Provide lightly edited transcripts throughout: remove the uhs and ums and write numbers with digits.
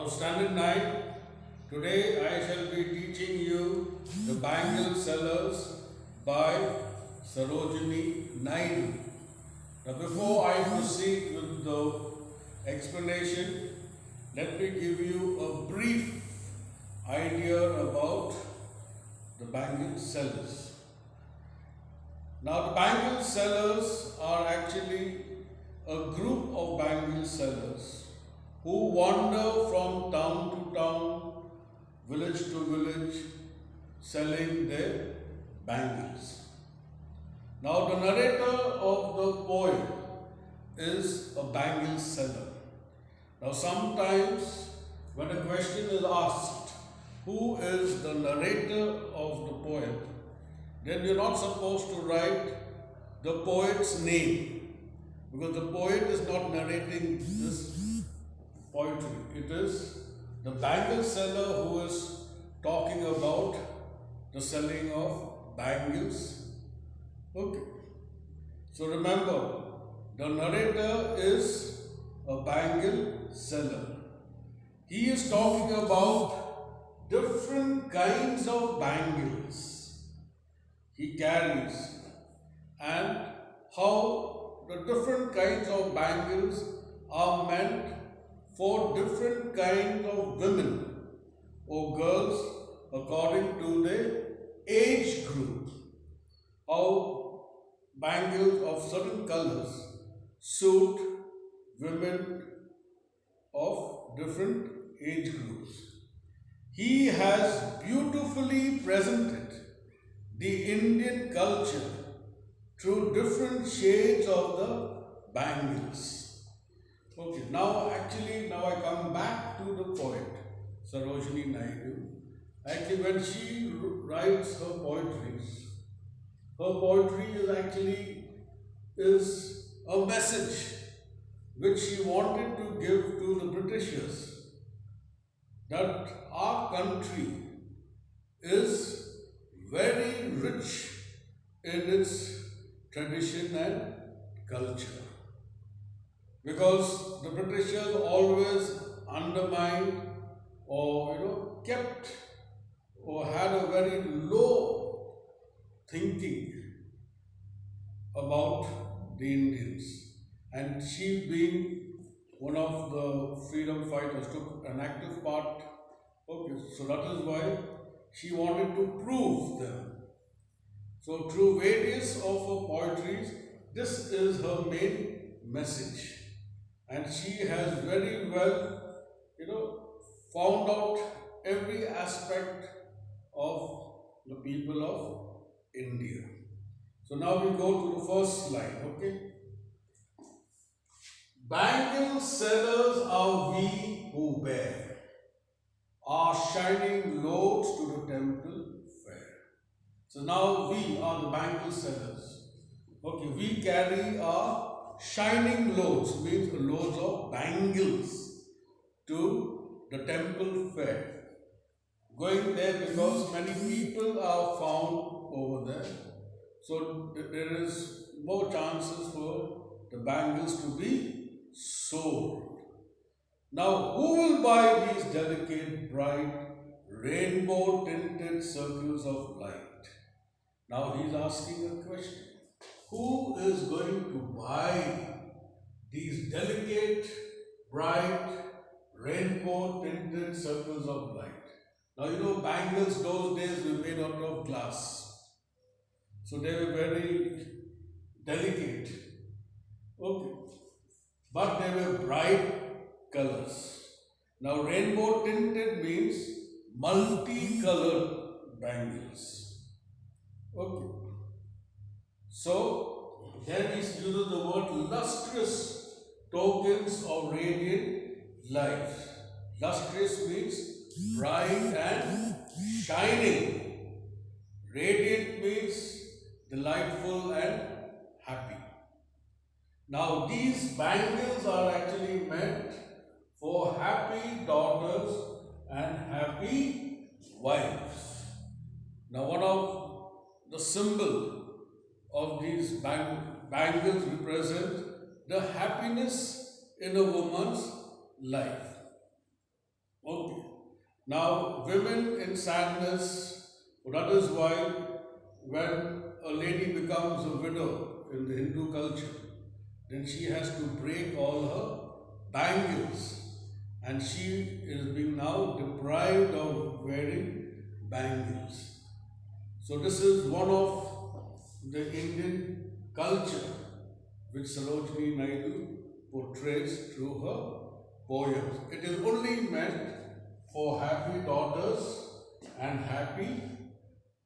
Standard 9. Today I shall be teaching you The Bangle Sellers by Sarojini Naidu. Now, before I proceed with the explanation, let me give you a brief idea about the bangle sellers. Now, the bangle sellers are actually a group of bangle sellers who wander from town to town, village to village, selling their bangles. Now, the narrator of the poem is a bangle seller. Now, sometimes when a question is asked, who is the narrator of the poem, then you're not supposed to write the poet's name, because the poet is not narrating this poetry. It is the bangle seller who is talking about the selling of bangles. Okay. So remember, the narrator is a bangle seller. He is talking about different kinds of bangles he carries and how the different kinds of bangles are meant for different kinds of women or girls according to their age group. How bangles of certain colors suit women of different age groups. He has beautifully presented the Indian culture through different shades of the bangles. Okay, now I come back to the poet, Sarojini Naidu. Actually, when she writes her poetry is a message which she wanted to give to the Britishers, that our country is very rich in its tradition and culture, because the Britishers always undermined or kept or had a very low thinking about the Indians, and she, being one of the freedom fighters, took an active part. Okay, so that is why she wanted to prove them. So through various of her poetries, this is her main message, and she has very well, found out every aspect of the people of India. So now we go to the first slide, okay? Bangle sellers are we who bear our shining loads to the temple fair. So now we are the bangle sellers. Okay, we carry our shining loads, means the loads of bangles, to the temple fair. Going there because many people are found over there. So there is more chances for the bangles to be sold. Now, who will buy these delicate, bright, rainbow tinted circles of light? Now he's asking a question. Who is going to buy these delicate, bright, rainbow tinted circles of light? Now bangles those days were made out of glass. So they were very delicate. Okay. But they were bright colors. Now rainbow tinted means multicolored bangles. Okay. So here he uses the word lustrous, tokens of radiant light. Lustrous means bright and shining. Radiant means delightful and happy. Now these bangles are actually meant for happy daughters and happy wives. Now one of the symbol of these bangles represent the happiness in a woman's life. Now, women in sadness, that is why when a lady becomes a widow in the Hindu culture, then she has to break all her bangles, and she is being now deprived of wearing bangles. So this is one of the Indian culture which Sarojini Naidu portrays through her poems. It is only meant for happy daughters and happy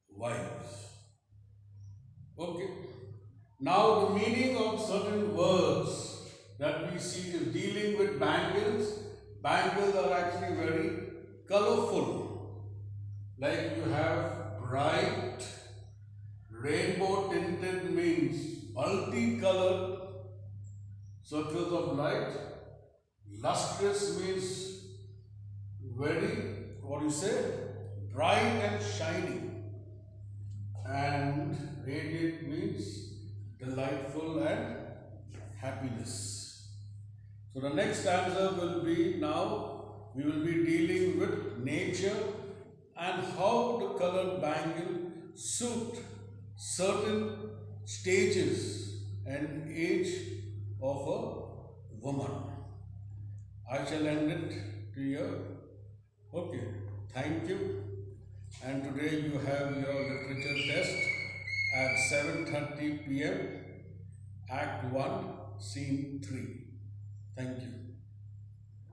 wives. Okay. Now the meaning of certain words that we see is dealing with bangles. Bangles are actually very colorful. Like you have bright, rainbow tinted means multicolored circles of light. Lustrous means very, what do you say, bright and shining. And radiant means delightful and happiness. So the next stanza will be, now we will be dealing with nature and how the colored bangle suit certain stages and age of a woman. I shall end it here. Okay, thank you. And today you have your literature test at 7:30 p.m. Act 1, Scene 3. Thank you.